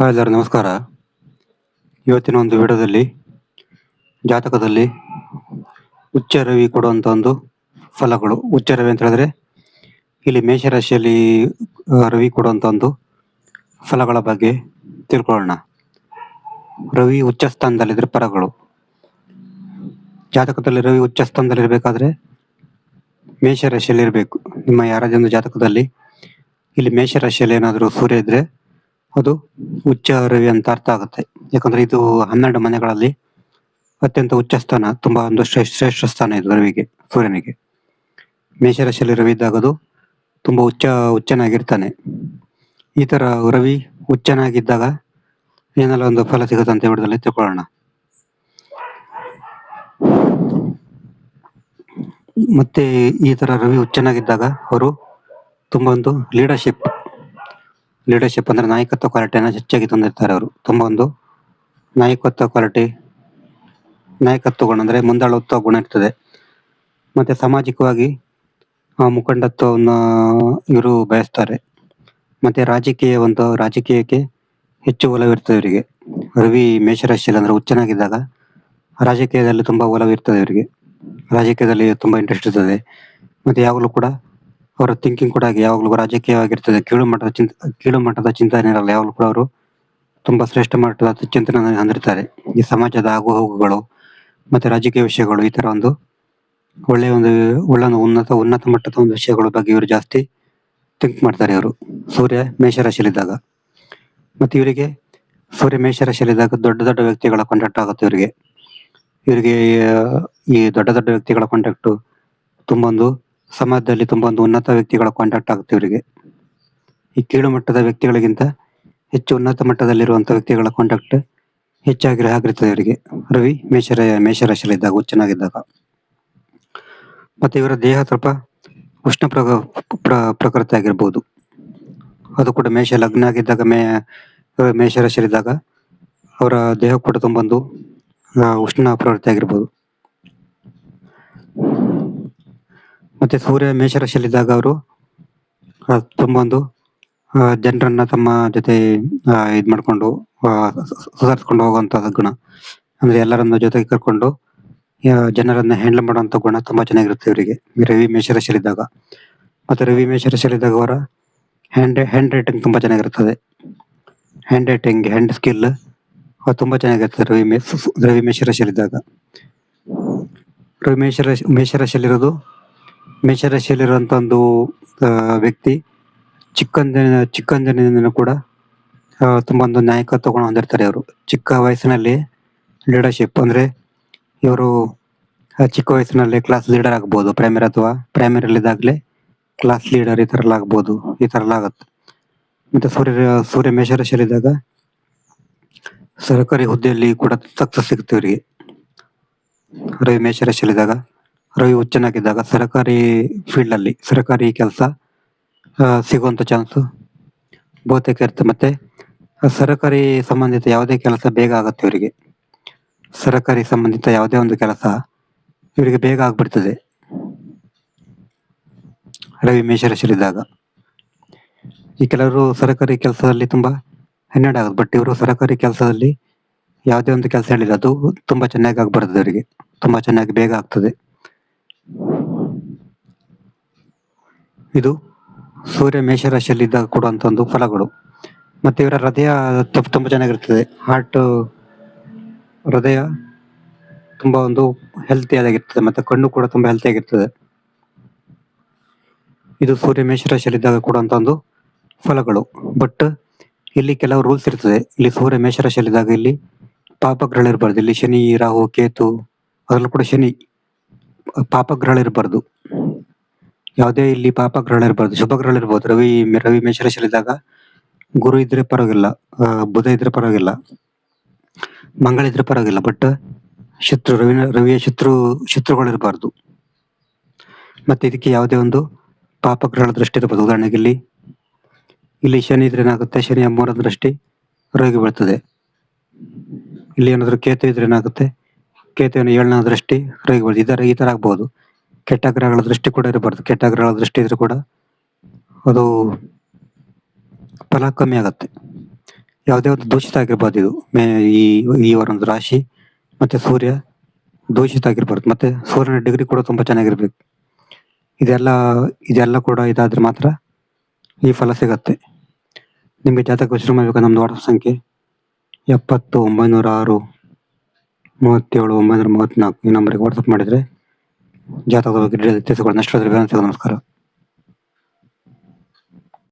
Hi ಎಲ್ಲರೂ ನಮಸ್ಕಾರ. ಇವತ್ತಿನ ಒಂದು ವಿಡಿಯೋದಲ್ಲಿ ಜಾತಕದಲ್ಲಿ ಉಚ್ಚ ರವಿ ಕೊಡುವಂತ ಒಂದು ಫಲಗಳು. ಉಚ್ಚ ರವಿ ಅಂತ ಹೇಳಿದ್ರೆ ಇಲ್ಲಿ ಮೇಷರಾಶಿಯಲ್ಲಿ ರವಿ ಕೊಡುವಂತ ಒಂದು ಫಲಗಳ ಬಗ್ಗೆ ತಿಳ್ಕೊಳ್ಳೋಣ. ರವಿ ಉಚ್ಚ ಸ್ಥಾನದಲ್ಲಿದ್ರೆ ಫಲಗಳು. ಜಾತಕದಲ್ಲಿ ರವಿ ಉಚ್ಚ ಸ್ಥಾನದಲ್ಲಿ ಇರಬೇಕಾದ್ರೆ ಮೇಷರಾಶಿಯಲ್ಲಿ ಇರಬೇಕು. ನಿಮ್ಮ ಯಾರಾದ್ರೂ ಒಂದು ಜಾತಕದಲ್ಲಿ ಇಲ್ಲಿ ಮೇಷರಾಶಿಯಲ್ಲಿ ಏನಾದರೂ ಸೂರ್ಯ ಇದ್ರೆ ಅದು ಉಚ್ಚ ರವಿ ಅಂತ ಅರ್ಥ ಆಗುತ್ತೆ. ಯಾಕಂದ್ರೆ ಇದು 12 ಮನೆಗಳಲ್ಲಿ ಅತ್ಯಂತ ಉಚ್ಚ ಸ್ಥಾನ, ತುಂಬಾ ಒಂದು ಶ್ರೇಷ್ಠ ಸ್ಥಾನ ಇದು ರವಿಗೆ, ಸೂರ್ಯನಿಗೆ. ಮೇಷರಾಶಿಯಲ್ಲಿ ರವಿ ಇದ್ದಾಗ ಅದು ತುಂಬಾ ಉಚ್ಚನಾಗಿರ್ತಾನೆ. ಈ ತರ ರವಿ ಉಚ್ಚನಾಗಿದ್ದಾಗ ಏನೆಲ್ಲ ಒಂದು ಫಲ ಸಿಗುತ್ತೆ ಅಂತ ವಿಡಿಯೋದಲ್ಲಿ ತಿಳ್ಕೊಳ್ಳೋಣ. ಮತ್ತೆ ಈ ತರ ರವಿ ಉಚ್ಚನಾಗಿದ್ದಾಗ ಅವರು ತುಂಬಾ ಒಂದು ಲೀಡರ್ಶಿಪ್ ಅಂದ್ರೆ ನಾಯಕತ್ವ ಕ್ವಾಲಿಟಿಯನ್ನು ಹೆಚ್ಚಾಗಿ ತಂದಿರ್ತಾರೆ. ಅವರು ತುಂಬಾ ಒಂದು ನಾಯಕತ್ವ ಗುಣ ಅಂದ್ರೆ ಮುಂದಾಳುತ್ವ ಗುಣ ಇರ್ತದೆ. ಮತ್ತೆ ಸಾಮಾಜಿಕವಾಗಿ ಮುಖಂಡತ್ವವನ್ನು ಇವರು ಬಯಸ್ತಾರೆ. ಮತ್ತೆ ರಾಜಕೀಯಕ್ಕೆ ಹೆಚ್ಚು ಒಲವಿರ್ತದೆ ಇವರಿಗೆ. ರವಿ ಮೇಷರಾಶಿಯಲ್ಲಿ ಅಂದ್ರೆ ಉಚ್ಚನಾಗಿದ್ದಾಗ ರಾಜಕೀಯದಲ್ಲಿ ತುಂಬಾ ಒಲವಿರ್ತದೆ ಇವರಿಗೆ. ರಾಜಕೀಯದಲ್ಲಿ ತುಂಬಾ ಇಂಟ್ರೆಸ್ಟ್ ಇರ್ತದೆ. ಮತ್ತೆ ಯಾವಾಗಲೂ ಕೂಡ ಅವರ ಥಿಂಕಿಂಗ್ ಕೂಡ ಯಾವಾಗಲೂ ರಾಜಕೀಯವಾಗಿರ್ತದೆ. ಕೀಳು ಮಟ್ಟದ ಚಿಂತನೆ ಇರಲ್ಲ. ಯಾವಾಗಲೂ ಕೂಡ ಅವರು ತುಂಬಾ ಶ್ರೇಷ್ಠ ಮಟ್ಟದ ಚಿಂತನೆ ಹೊಂದಿರ್ತಾರೆ. ಈ ಸಮಾಜದ ಆಗು ಹೋಗುಗಳು ಮತ್ತೆ ರಾಜಕೀಯ ವಿಷಯಗಳು, ಈ ತರ ಒಂದು ಒಳ್ಳೆ ಉನ್ನತ ಮಟ್ಟದ ಒಂದು ವಿಷಯಗಳ ಬಗ್ಗೆ ಇವರು ಜಾಸ್ತಿ ಥಿಂಕ್ ಮಾಡ್ತಾರೆ. ಇವರು ಸೂರ್ಯ ಮೇಷರಾಶಿಯಲ್ಲಿದ್ದಾಗ. ಮತ್ತೆ ಇವರಿಗೆ ಸೂರ್ಯ ಮೇಷರಾಶಿಯಲ್ಲಿದ್ದಾಗ ದೊಡ್ಡ ದೊಡ್ಡ ವ್ಯಕ್ತಿಗಳ ಕಾಂಟ್ಯಾಕ್ಟ್ ಆಗುತ್ತೆ ಇವರಿಗೆ. ಈ ದೊಡ್ಡ ದೊಡ್ಡ ವ್ಯಕ್ತಿಗಳ ಕಾಂಟ್ಯಾಕ್ಟ್ ತುಂಬಾ ಒಂದು ಸಮಾಜದಲ್ಲಿ ತುಂಬಾ ಒಂದು ಉನ್ನತ ವ್ಯಕ್ತಿಗಳ ಕಾಂಟ್ಯಾಕ್ಟ್ ಆಗುತ್ತೆ ಇವರಿಗೆ. ಈ ಕೀಳು ಮಟ್ಟದ ವ್ಯಕ್ತಿಗಳಿಗಿಂತ ಹೆಚ್ಚು ಉನ್ನತ ಮಟ್ಟದಲ್ಲಿರುವಂತಹ ವ್ಯಕ್ತಿಗಳ ಕಾಂಟ್ಯಾಕ್ಟ್ ಆಗಿರ್ತದೆ ಇವರಿಗೆ. ರವಿ ಮೇಷರಾಶಿಯಲ್ಲಿದ್ದಾಗ ಉಚ್ಚನಾಗಿದ್ದಾಗ. ಮತ್ತೆ ಇವರ ದೇಹ ಸ್ವಲ್ಪ ಉಷ್ಣ ಪ್ರಕೃತಿ ಆಗಿರ್ಬೋದು. ಅದು ಕೂಡ ಮೇಷ ಲಗ್ನ ಆಗಿದ್ದಾಗ ಮೇಷರಾಶಿಯಲ್ಲಿದ್ದಾಗ ಅವರ ದೇಹ ಕೂಡ ತುಂಬಾ ಒಂದು ಉಷ್ಣ ಪ್ರವೃತ್ತಿ ಆಗಿರ್ಬೋದು. ಮತ್ತೆ ಸೂರ್ಯ ಮೇಷರಾಶಿಯಲ್ಲಿದ್ದಾಗ ಅವರು ತುಂಬಾ ಒಂದು ಜನರನ್ನ ತಮ್ಮ ಜೊತೆ ಇದ್ ಮಾಡ್ಕೊಂಡು ಸುಧಾರಿಸ್ಕೊಂಡು ಹೋಗುವಂತ ಗುಣ, ಅಂದ್ರೆ ಎಲ್ಲರನ್ನ ಜೊತೆಗೆ ಕರ್ಕೊಂಡು ಜನರನ್ನ ಹ್ಯಾಂಡಲ್ ಮಾಡುವಂತ ಗುಣ ತುಂಬಾ ಚೆನ್ನಾಗಿರುತ್ತೆ ಇವರಿಗೆ, ರವಿ ಮೇಷರಾಶಿಯಲ್ಲಿದ್ದಾಗ. ಮತ್ತೆ ರವಿ ಮೇಷರಾಶಿಯಲ್ಲಿದ್ದಾಗ ಅವರ ಹ್ಯಾಂಡ್ ರೈಟಿಂಗ್ ತುಂಬಾ ಚೆನ್ನಾಗಿರ್ತದೆ. ಹ್ಯಾಂಡ್ ಸ್ಕಿಲ್ ತುಂಬಾ ಚೆನ್ನಾಗಿರ್ತದೆ ರವಿ ಮೇಷರಾಶಿಯಲ್ಲಿದ್ದಾಗ. ರವಿ ಮೇಷರಾಶಿಯಲ್ಲಿರುವಂತ ಒಂದು ವ್ಯಕ್ತಿ ಚಿಕ್ಕಂದಿನಿಂದ ಕೂಡ ತುಂಬಾ ಒಂದು ನಾಯಕತ್ವ ಗುಣ ಹೊಂದಿರ್ತಾರೆ. ಅವರು ಚಿಕ್ಕ ವಯಸ್ಸಿನಲ್ಲಿ ಲೀಡರ್ಶಿಪ್ ಅಂದ್ರೆ ಇವರು ಚಿಕ್ಕ ವಯಸ್ಸಿನಲ್ಲಿ ಕ್ಲಾಸ್ ಲೀಡರ್ ಆಗ್ಬೋದು. ಪ್ರೈಮರಿಲಿದ್ದಾಗಲೇ ಕ್ಲಾಸ್ ಲೀಡರ್ ಈ ತರ ಆಗ್ಬೋದು. ಆಗತ್ತೆ. ಮತ್ತೆ ಸೂರ್ಯ ಮೇಷರಾಶಿಯಲ್ಲಿದ್ದಾಗ ಸರ್ಕಾರಿ ಹುದ್ದೆಯಲ್ಲಿ ಕೂಡ ಸಕ್ಸಸ್ ಸಿಗುತ್ತೆ ಇವರಿಗೆ. ರವಿ ಮೇಷರಾಶಿಯಲ್ಲಿದ್ದಾಗ, ರವಿ ಉಚ್ಚನಾಗಿದ್ದಾಗ ಸರ್ಕಾರಿ ಫೀಲ್ಡ್ ಅಲ್ಲಿ ಸರ್ಕಾರಿ ಕೆಲಸ ಸಿಗುವಂತ ಚಾನ್ಸ್ ಬಹುತೇಕ ಇರುತ್ತೆ. ಮತ್ತೆ ಸರ್ಕಾರಿ ಸಂಬಂಧಿತ ಯಾವುದೇ ಕೆಲಸ ಬೇಗ ಆಗುತ್ತೆ ಇವರಿಗೆ. ಸರ್ಕಾರಿ ಸಂಬಂಧಿತ ಯಾವುದೇ ಒಂದು ಕೆಲಸ ಇವರಿಗೆ ಬೇಗ ಆಗ್ಬಿಡ್ತದೆ ರವಿ ಮೇಷರಾಶಿಯಲ್ಲಿದ್ದಾಗ. ಈ ಕೆಲವರು ಸರ್ಕಾರಿ ಕೆಲಸದಲ್ಲಿ ತುಂಬಾ ಹನ್ನೆರಡು ಆಗುತ್ತೆ. ಬಟ್ ಇವರು ಸರ್ಕಾರಿ ಕೆಲಸದಲ್ಲಿ ಯಾವುದೇ ಒಂದು ಕೆಲಸ ಹೇಳಿಲ್ಲ ಅದು ತುಂಬಾ ಚೆನ್ನಾಗಿ ಆಗ್ಬಾರ್ದು ಅವರಿಗೆ, ತುಂಬಾ ಚೆನ್ನಾಗಿ ಬೇಗ ಆಗ್ತದೆ. ಇದು ಸೂರ್ಯ ಮೇಷರಾಶಿಯಲ್ಲಿದ್ದಾಗ ಕೊಡುವಂತ ಒಂದು ಫಲಗಳು. ಮತ್ತೆ ಇವರ ಹೃದಯ ತುಂಬಾ ಚೆನ್ನಾಗಿರ್ತದೆ. ಹೃದಯ ತುಂಬಾ ಒಂದು ಹೆಲ್ತಿ ಆಗಿರ್ತದೆ. ಮತ್ತೆ ಕಣ್ಣು ಕೂಡ ತುಂಬಾ ಹೆಲ್ತಿ ಆಗಿರ್ತದೆ. ಇದು ಸೂರ್ಯ ಮೇಷರಾಶಿಯಲ್ಲಿದ್ದಾಗ ಕೊಡುವಂತ ಒಂದು ಫಲಗಳು. ಬಟ್ ಇಲ್ಲಿ ಕೆಲವು ರೂಲ್ಸ್ ಇರ್ತದೆ. ಇಲ್ಲಿ ಸೂರ್ಯ ಮೇಷರಾಶಿಯಲ್ಲಿದ್ದಾಗ ಇಲ್ಲಿ ಪಾಪಗ್ರಹಗಳಿರ್ಬಾರ್ದು. ಇಲ್ಲಿ ಶನಿ, ರಾಹು, ಕೇತು, ಅದರಲ್ಲೂ ಕೂಡ ಶನಿ ಪಾಪಗ್ರಹಗಳಿರ್ಬಾರ್ದು. ಯಾವುದೇ ಇಲ್ಲಿ ಪಾಪಗ್ರಹಗಳಿರ್ಬಾರ್ದು, ಶುಭಗ್ರಹಗಳಿರ್ಬೋದು. ರವಿ ಮೇಷರಾಶಿಯಲ್ಲಿದ್ದಾಗ ಗುರು ಇದ್ರೆ ಪರವಾಗಿಲ್ಲ, ಬುಧ ಇದ್ರೆ ಪರವಾಗಿಲ್ಲ, ಮಂಗಳ ಇದ್ರೆ ಪರವಾಗಿಲ್ಲ. ಬಟ್ ರವಿಯ ಶತ್ರುಗಳಿರ್ಬಾರ್ದು. ಮತ್ತೆ ಇದಕ್ಕೆ ಯಾವುದೇ ಒಂದು ಪಾಪಗ್ರಹಗಳ ದೃಷ್ಟಿ ಇರಬಹುದು. ಉದಾಹರಣೆಗೆ ಇಲ್ಲಿ ಶನಿ ಇದ್ರೆ ಏನಾಗುತ್ತೆ, ಶನಿಯ 3ರ ದೃಷ್ಟಿ ರವಿಗೆ ಬೀಳ್ತದೆ. ಇಲ್ಲಿ ಏನಾದ್ರು ಕೇತು ಇದ್ರೆ ಏನಾಗುತ್ತೆ, ಕೇತುವಿನ 7ನೇ ದೃಷ್ಟಿ ರವಿಗೆ ಬೀಳ್ತದೆ. ಈ ತರ ಆಗ್ಬಹುದು. ಕೆಟ್ಟ ಗ್ರಹಗಳ ದೃಷ್ಟಿ ಕೂಡ ಇರಬಾರ್ದು. ಕೆಟ್ಟ ಗ್ರಹಗಳ ದೃಷ್ಟಿ ಇದ್ರೆ ಕೂಡ ಅದು ಫಲ ಕಮ್ಮಿ ಆಗತ್ತೆ. ಯಾವುದೇ ಒಂದು ದೂಷಿತ ಆಗಿರ್ಬಾರ್ದು ಇದು. ಈ ಈ ಒಂದು ರಾಶಿ ಮತ್ತೆ ಸೂರ್ಯ ದೂಷಿತ ಆಗಿರ್ಬಾರ್ದು. ಮತ್ತೆ ಸೂರ್ಯನ ಡಿಗ್ರಿ ಕೂಡ ತುಂಬಾ ಚೆನ್ನಾಗಿರ್ಬೇಕು. ಇದೆಲ್ಲ ಕೂಡ ಇದಾದ್ರೆ ಮಾತ್ರ ಈ ಫಲ ಸಿಗತ್ತೆ. ನಿಮಗೆ ಜಾತಕ ವಿಶ್ಲೇಷಣೆ ಮಾಡ್ಬೇಕು ನಮ್ದು ವಾಟ್ಸಪ್ ಸಂಖ್ಯೆ 70 906 37 934 ಈ ನಂಬರ್ಗೆ ವಾಟ್ಸಪ್ ಮಾಡಿದ್ರೆ ಜಾತಕದ ಬಗ್ಗೆ ಡೀಟೇಲ್ಸ್ ತಿಳಿಸಿಕೊಡಿ. ನಮಸ್ಕಾರ.